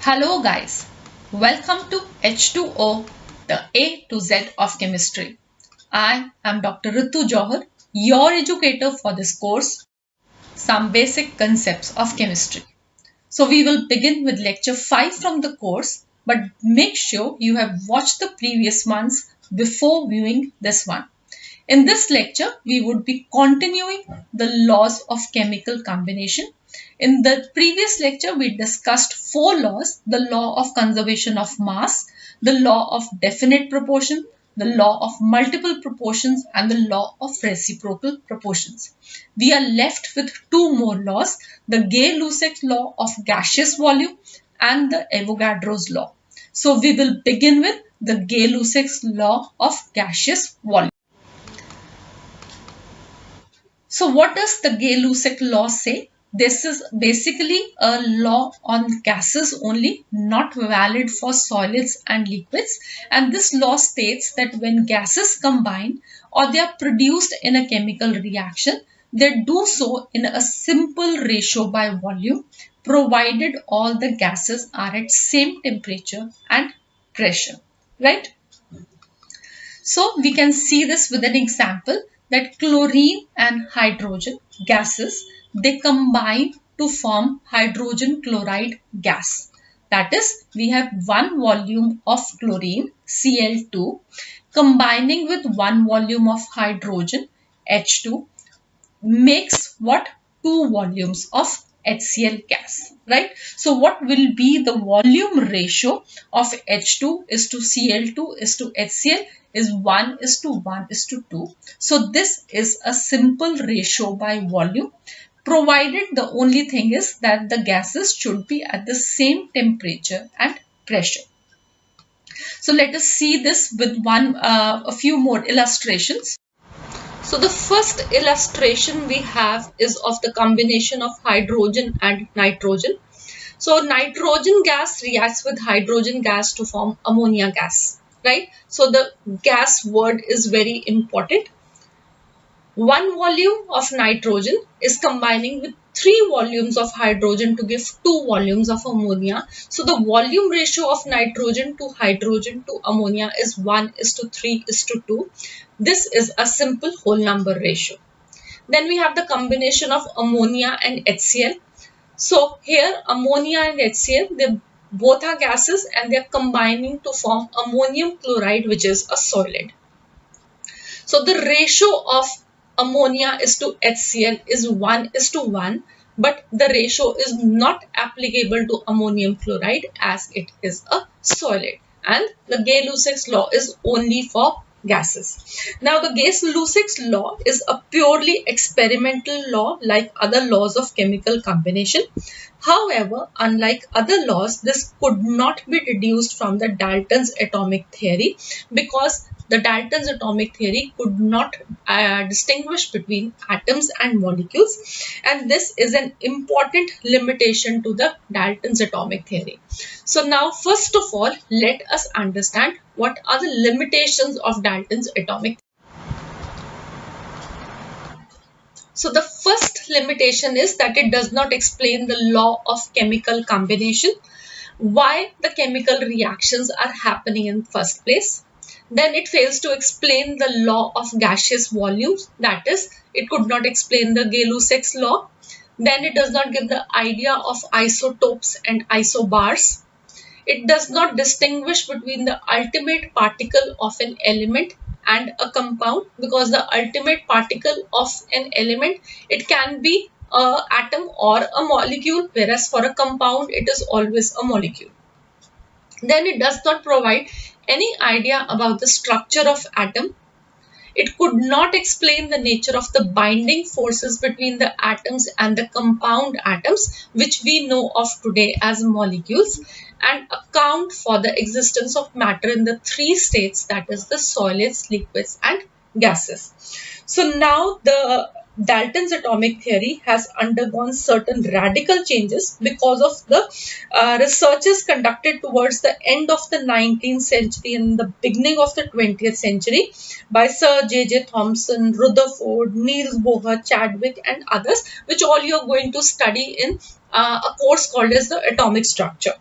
Hello guys, welcome to H2O, the A to Z of chemistry. I am Dr. Ritu Johar, your educator for this course, Some Basic Concepts of Chemistry. So we will begin with lecture 5 from the course, but make sure you have watched the previous ones before viewing this one. In this lecture, we would be continuing the laws of chemical combination. In the previous lecture, we discussed 4 laws: the law of conservation of mass, the law of definite proportion, the law of multiple proportions, and the law of reciprocal proportions. We are left with 2 more laws: the Gay Lussac law of gaseous volume and the Avogadro's law. So we will begin with the Gay Lussac's law of gaseous volume. So what does the Gay Lussac law say? This is basically a law on gases only, not valid for solids and liquids. And this law states that when gases combine or they are produced in a chemical reaction, they do so in a simple ratio by volume, provided all the gases are at same temperature and pressure, right? So we can see this with an example that chlorine and hydrogen gases, they combine to form hydrogen chloride gas. That is, we have one volume of chlorine, Cl2, combining with one volume of hydrogen, H2, makes what? 2 volumes of HCl gas, right? So what will be the volume ratio of H2 is to Cl2 is to HCl is 1:1:2. So this is a simple ratio by volume, provided the only thing is that the gases should be at the same temperature and pressure. So let us see this with a few more illustrations. So the first illustration we have is of the combination of hydrogen and nitrogen. So nitrogen gas reacts with hydrogen gas to form ammonia gas, right? So the gas word is very important. One volume of nitrogen is combining with 3 volumes of hydrogen to give 2 volumes of ammonia. So the volume ratio of nitrogen to ammonia is 1:3:2. This is a simple whole number ratio. Then we have the combination of ammonia and HCl. So here ammonia and HCl, they both are gases and they are combining to form ammonium chloride, which is a solid. So the ratio of ammonia is to HCl is 1:1, but the ratio is not applicable to ammonium chloride as it is a solid. And the Gay Lussac's law is only for gases. Now the Gay Lussac's law is a purely experimental law like other laws of chemical combination. However, unlike other laws, this could not be deduced from the Dalton's atomic theory because the Dalton's atomic theory could not distinguish between atoms and molecules, and this is an important limitation to the Dalton's atomic theory. So now first of all, let us understand what are the limitations of Dalton's atomic theory. So the first limitation is that it does not explain the law of chemical combination, why the chemical reactions are happening in the first place. Then it fails to explain the law of gaseous volumes, that is, it could not explain the Gay Lussac's law. Then it does not give the idea of isotopes and isobars. It does not distinguish between the ultimate particle of an element and a compound, because the ultimate particle of an element, it can be an atom or a molecule, whereas for a compound it is always a molecule. Then it does not provide any idea about the structure of atom. It could not explain the nature of the binding forces between the atoms and the compound atoms, which we know of today as molecules, and account for the existence of matter in the 3 states, that is the solids, liquids and gases. So now the Dalton's atomic theory has undergone certain radical changes because of the researches conducted towards the end of the 19th century and the beginning of the 20th century by Sir J.J. Thomson, Rutherford, Niels Bohr, Chadwick and others, which all you are going to study in a course called as the atomic structure.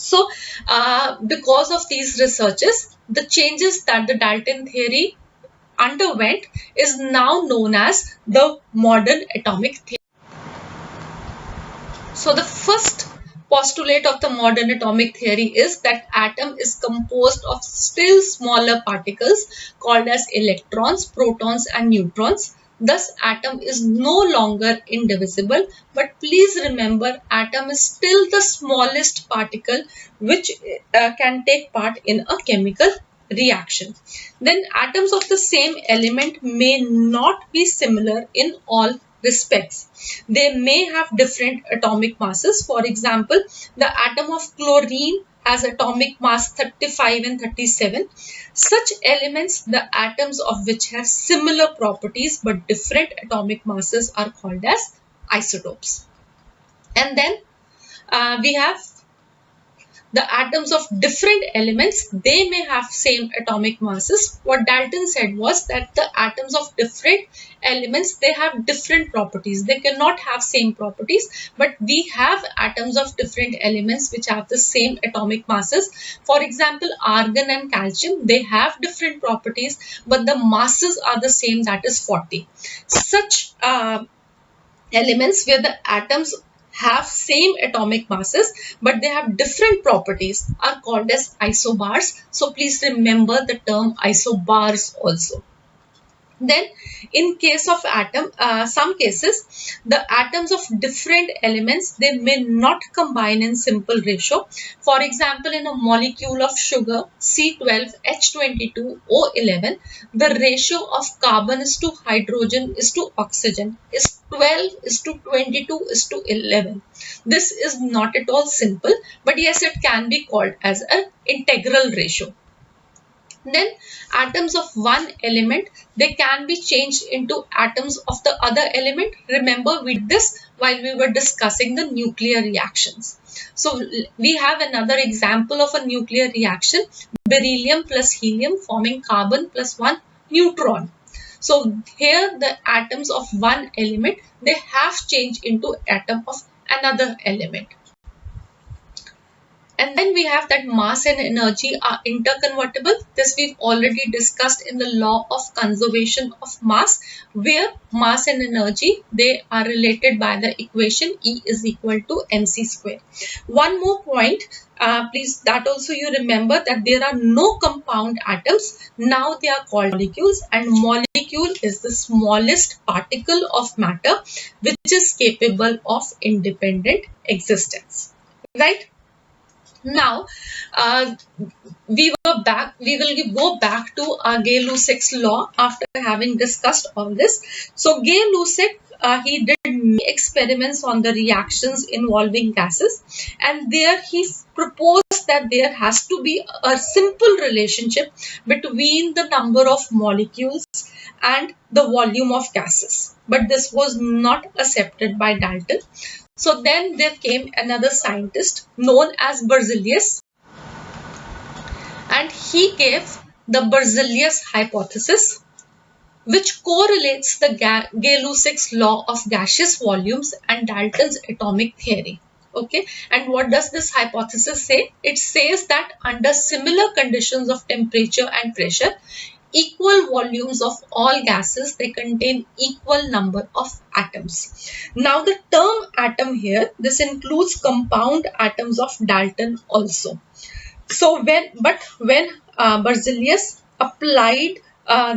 So because of these researches, the changes that the Dalton theory underwent is now known as the modern atomic theory. So the first postulate of the modern atomic theory is that atom is composed of still smaller particles called as electrons, protons and neutrons. Thus, atom is no longer indivisible, but please remember atom is still the smallest particle which can take part in a chemical reaction. Then atoms of the same element may not be similar in all respects. They may have different atomic masses. For example, the atom of chlorine has atomic mass 35 and 37. Such elements, the atoms of which have similar properties but different atomic masses, are called as isotopes. And then we have the atoms of different elements. They may have same atomic masses. What Dalton said was that the atoms of different elements, they have different properties. They cannot have same properties, but we have atoms of different elements which have the same atomic masses. For example, argon and calcium, they have different properties, but the masses are the same, that is 40. Such elements where the atoms have same atomic masses but they have different properties are called as isobars. So please remember the term isobars also. Then in case of atom, some cases the atoms of different elements, they may not combine in simple ratio. For example, in a molecule of sugar C12H22O11, the ratio of carbon is to hydrogen is to oxygen is 12 is to 22 is to 11. This is not at all simple, but yes, it can be called as an integral ratio. Then atoms of one element, they can be changed into atoms of the other element. Remember, we did this while we were discussing the nuclear reactions. So we have another example of a nuclear reaction, beryllium plus helium forming carbon plus one neutron. So here the atoms of one element, they have changed into atom of another element. And then we have that mass and energy are interconvertible. This we've already discussed in the law of conservation of mass, where mass and energy, they are related by the equation E is equal to mc square. One more point, please, that also you remember that there are no compound atoms. Now they are called molecules, and molecule is the smallest particle of matter which is capable of independent existence, right? Now, we will go back to Gay Lussac's law after having discussed all this. So, Gay Lussac, he did experiments on the reactions involving gases, and there he proposed that there has to be a simple relationship between the number of molecules and the volume of gases. But this was not accepted by Dalton. So then there came another scientist known as Berzelius, and he gave the Berzelius Hypothesis, which correlates the Gay Lussac's law of gaseous volumes and Dalton's atomic theory. Okay, and what does this hypothesis say? It says that under similar conditions of temperature and pressure, equal volumes of all gases, they contain equal number of atoms. Now the term atom here, this includes compound atoms of Dalton also. So when Berzelius applied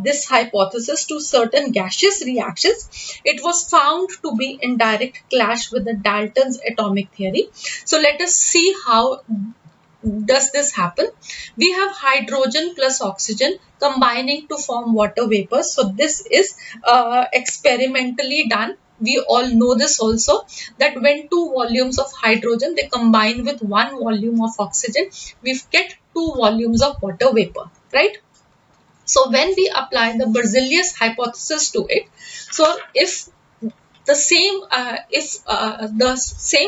this hypothesis to certain gaseous reactions, it was found to be in direct clash with the Dalton's atomic theory. So let us see how does this happen. We have hydrogen plus oxygen combining to form water vapor. So this is experimentally done. We all know this also, that when two volumes of hydrogen, they combine with one volume of oxygen, we get two volumes of water vapor, right? So when we apply the Berzelius hypothesis to it, so if the same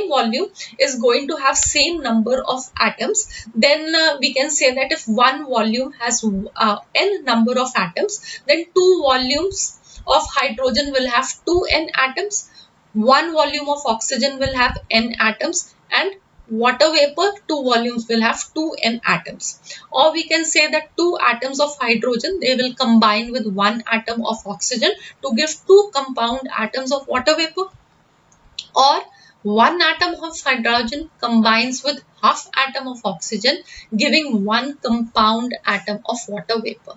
volume is going to have same number of atoms, then we can say that if one volume has n number of atoms, then two volumes of hydrogen will have 2n atoms, one volume of oxygen will have n atoms, and water vapor, 2 volumes will have 2 n atoms. Or we can say that 2 atoms of hydrogen, they will combine with 1 atom of oxygen to give 2 compound atoms of water vapor. Or 1 atom of hydrogen combines with half atom of oxygen, giving 1 compound atom of water vapor.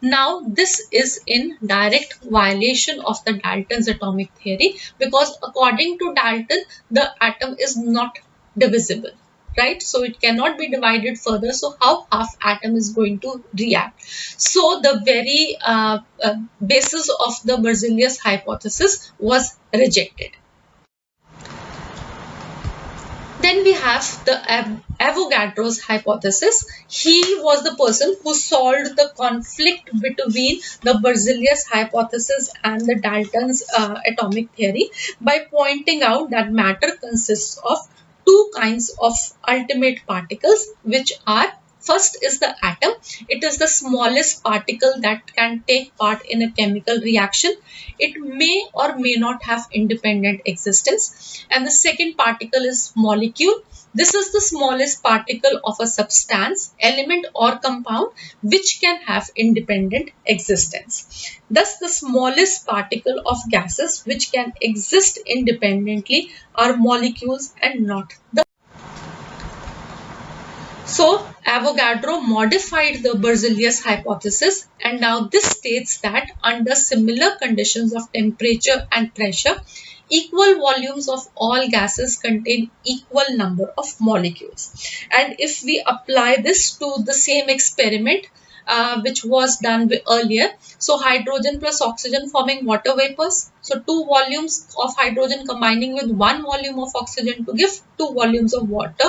Now this is in direct violation of the Dalton's atomic theory, because according to Dalton, the atom is not divisible, right? So it cannot be divided further. So how half atom is going to react? So the very basis of the Berzelius hypothesis was rejected. Then we have the Avogadro's hypothesis. He was the person who solved the conflict between the Berzelius hypothesis and the Dalton's atomic theory by pointing out that matter consists of 2 kinds of ultimate particles, which are: first is the atom. It is the smallest particle that can take part in a chemical reaction. It may or may not have independent existence. And the second particle is molecule. This is the smallest particle of a substance, element or compound which can have independent existence. Thus, the smallest particle of gases which can exist independently are molecules and not the. So Avogadro modified the Berzelius hypothesis, and now this states that under similar conditions of temperature and pressure, equal volumes of all gases contain equal number of molecules. And if we apply this to the same experiment which was done earlier, so hydrogen plus oxygen forming water vapors, so 2 volumes of hydrogen combining with 1 volume of oxygen to give 2 volumes of water,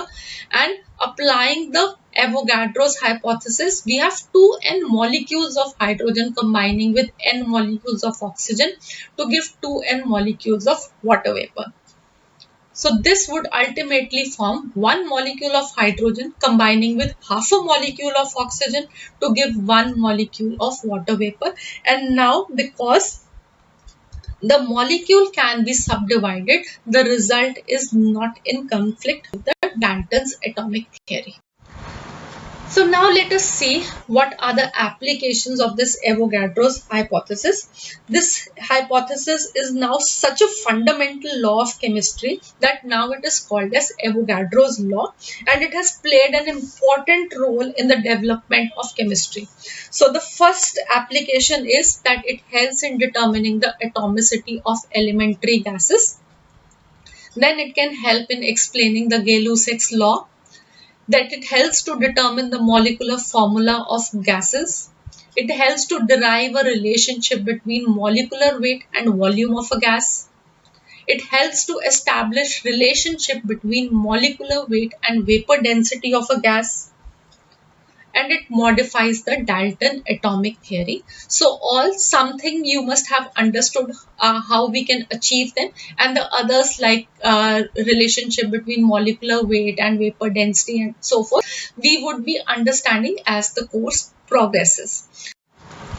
and applying the Avogadro's hypothesis, we have 2n molecules of hydrogen combining with n molecules of oxygen to give 2n molecules of water vapor. So this would ultimately form 1 molecule of hydrogen combining with half a molecule of oxygen to give 1 molecule of water vapor. And now, because the molecule can be subdivided, the result is not in conflict with the Dalton's atomic theory. So now let us see what are the applications of this Avogadro's hypothesis. This hypothesis is now such a fundamental law of chemistry that now it is called as Avogadro's law, and it has played an important role in the development of chemistry. So the first application is that it helps in determining the atomicity of elementary gases. Then it can help in explaining the Gay Lussac's law, that it helps to determine the molecular formula of gases. It helps to derive a relationship between molecular weight and volume of a gas. It helps to establish relationship between molecular weight and vapor density of a gas. And it modifies the Dalton atomic theory. So all something you must have understood how we can achieve them, and the others like relationship between molecular weight and vapor density and so forth, we would be understanding as the course progresses.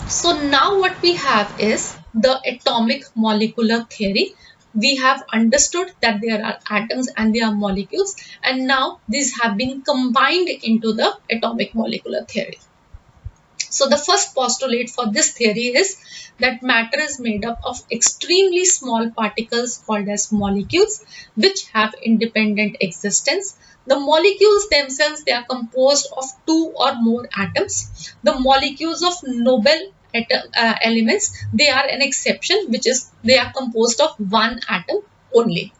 So now what we have is the atomic molecular theory. We have understood that there are atoms and there are molecules, and now these have been combined into the atomic molecular theory. So the first postulate for this theory is that matter is made up of extremely small particles called as molecules, which have independent existence. The molecules themselves, they are composed of 2 or more atoms. The molecules of Nobel elements, they are an exception, which is they are composed of 1 atom only.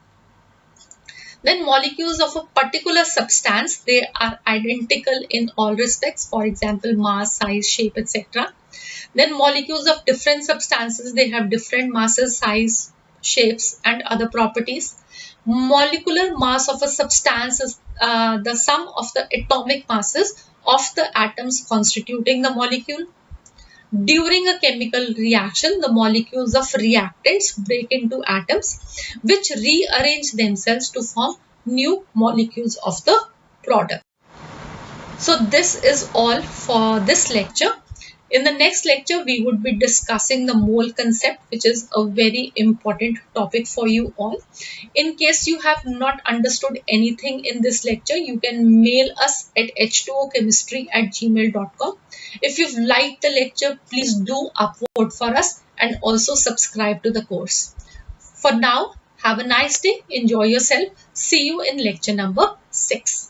Then molecules of a particular substance, they are identical in all respects, for example mass, size, shape, etc. Then molecules of different substances, they have different masses, size, shapes and other properties. Molecular mass of a substance is the sum of the atomic masses of the atoms constituting the molecule. During a chemical reaction, the molecules of reactants break into atoms, which rearrange themselves to form new molecules of the product. So this is all for this lecture. In the next lecture, we would be discussing the mole concept, which is a very important topic for you all. In case you have not understood anything in this lecture, you can mail us at h2ochemistry@gmail.com. If you've liked the lecture, please do upvote for us and also subscribe to the course. For now, have a nice day, enjoy yourself. See you in lecture number 6.